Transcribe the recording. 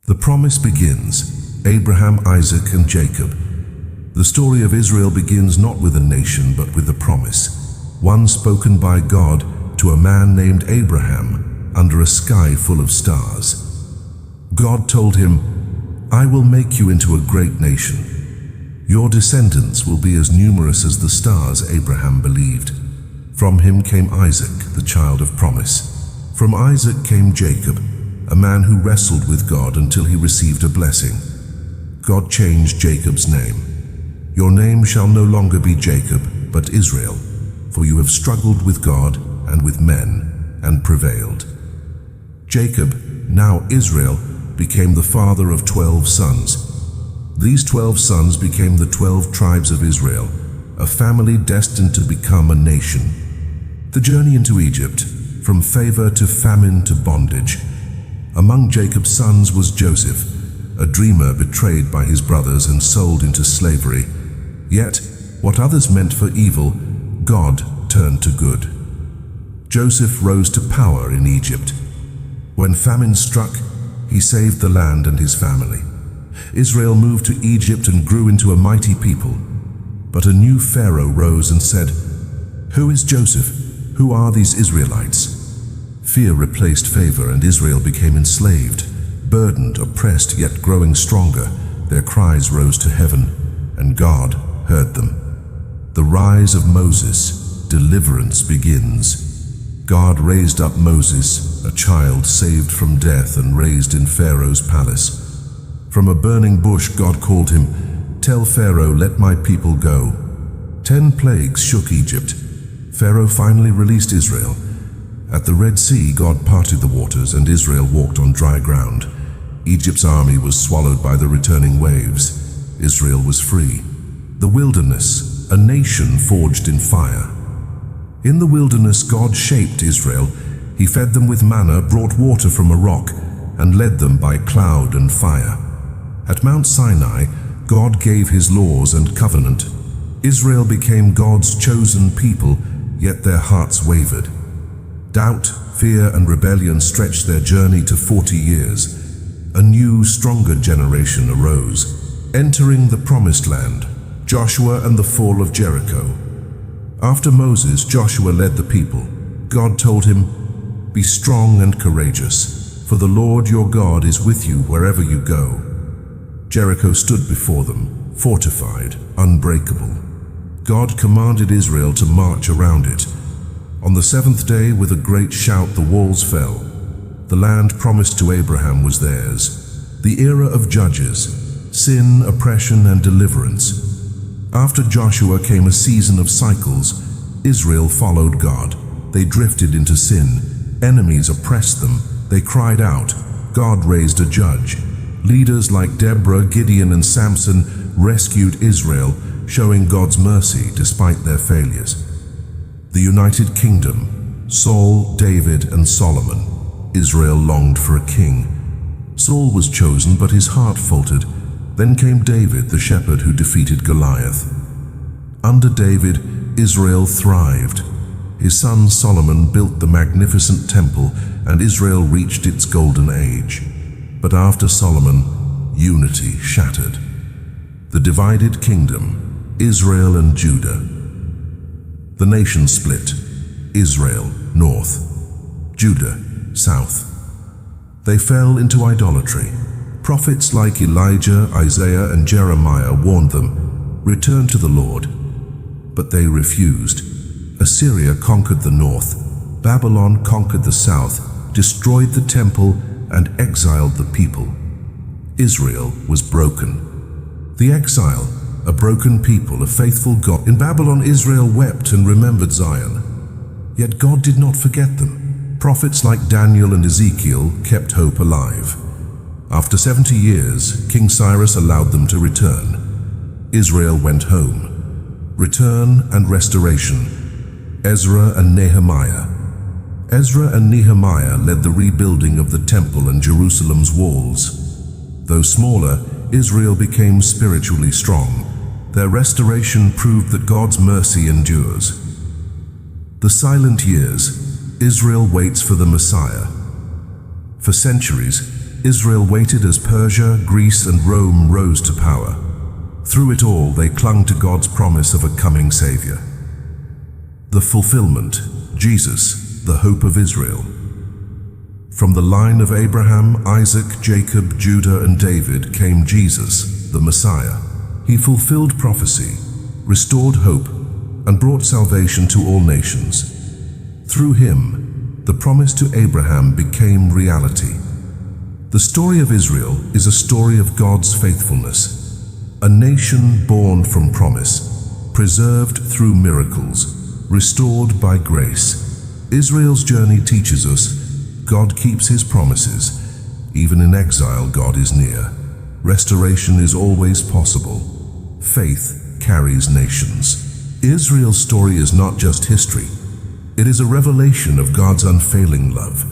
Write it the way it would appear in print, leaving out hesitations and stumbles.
The promise begins, Abraham, Isaac, and Jacob. The story of Israel begins not with a nation, but with a promise, one spoken by God to a man named Abraham under a sky full of stars. God told him, "I will make you into a great nation. Your descendants will be as numerous as the stars," Abraham believed. From him came Isaac, the child of promise. From Isaac came Jacob, a man who wrestled with God until he received a blessing. God changed Jacob's name. "Your name shall no longer be Jacob, but Israel, for you have struggled with God and with men, and prevailed." Jacob, now Israel, became the father of 12 sons. These 12 sons became the 12 tribes of Israel, a family destined to become a nation. The journey into Egypt, from favor to famine to bondage. Among Jacob's sons was Joseph, a dreamer betrayed by his brothers and sold into slavery. Yet, what others meant for evil, God turned to good. Joseph rose to power in Egypt. When famine struck, he saved the land and his family. Israel moved to Egypt and grew into a mighty people. But a new Pharaoh rose and said, "Who is Joseph? Who are these Israelites?" Fear replaced favor, and Israel became enslaved, burdened, oppressed, yet growing stronger. Their cries rose to heaven, and God heard them. The rise of Moses, deliverance begins. God raised up Moses, a child saved from death and raised in Pharaoh's palace. From a burning bush God called him, "Tell Pharaoh, let my people go." 10 plagues shook Egypt. Pharaoh finally released Israel. At the Red Sea, God parted the waters, and Israel walked on dry ground. Egypt's army was swallowed by the returning waves. Israel was free. The wilderness, a nation forged in fire. In the wilderness, God shaped Israel. He fed them with manna, brought water from a rock, and led them by cloud and fire. At Mount Sinai, God gave his laws and covenant. Israel became God's chosen people, yet their hearts wavered. Doubt, fear, and rebellion stretched their journey to 40 years. A new, stronger generation arose, entering the promised land, Joshua and the fall of Jericho. After Moses, Joshua led the people. God told him, "Be strong and courageous, for the Lord your God is with you wherever you go." Jericho stood before them, fortified, unbreakable. God commanded Israel to march around it. On the 7th day, with a great shout, the walls fell. The land promised to Abraham was theirs. The era of judges, sin, oppression, and deliverance. After Joshua came a season of cycles. Israel followed God. They drifted into sin. Enemies oppressed them. They cried out. God raised a judge. Leaders like Deborah, Gideon, and Samson rescued Israel, showing God's mercy despite their failures. The United Kingdom, Saul, David, and Solomon. Israel longed for a king. Saul was chosen, but his heart faltered. Then came David, the shepherd who defeated Goliath. Under David, Israel thrived. His son Solomon built the magnificent temple, and Israel reached its golden age. But after Solomon, unity shattered. The divided kingdom, Israel and Judah. The nation split, Israel north, Judah south. They fell into idolatry. Prophets like Elijah, Isaiah, and Jeremiah warned them, "Return to the Lord." But they refused. Assyria conquered the north. Babylon conquered the south, destroyed the temple, and exiled the people. Israel was broken. The exile, a broken people, a faithful God. In Babylon, Israel wept and remembered Zion. Yet God did not forget them. Prophets like Daniel and Ezekiel kept hope alive. After 70 years, King Cyrus allowed them to return. Israel went home. Return and restoration. Ezra and Nehemiah. Ezra and Nehemiah led the rebuilding of the temple and Jerusalem's walls. Though smaller, Israel became spiritually strong. Their restoration proved that God's mercy endures. The silent years, Israel waits for the Messiah. For centuries, Israel waited as Persia, Greece, and Rome rose to power. Through it all, they clung to God's promise of a coming Savior. The fulfillment, Jesus, the hope of Israel. From the line of Abraham, Isaac, Jacob, Judah, and David came Jesus, the Messiah. He fulfilled prophecy, restored hope, and brought salvation to all nations. Through him, the promise to Abraham became reality. The story of Israel is a story of God's faithfulness, a nation born from promise, preserved through miracles, restored by grace. Israel's journey teaches us God keeps his promises. Even in exile, God is near. Restoration is always possible. Faith carries nations. Israel's story is not just history. It is a revelation of God's unfailing love.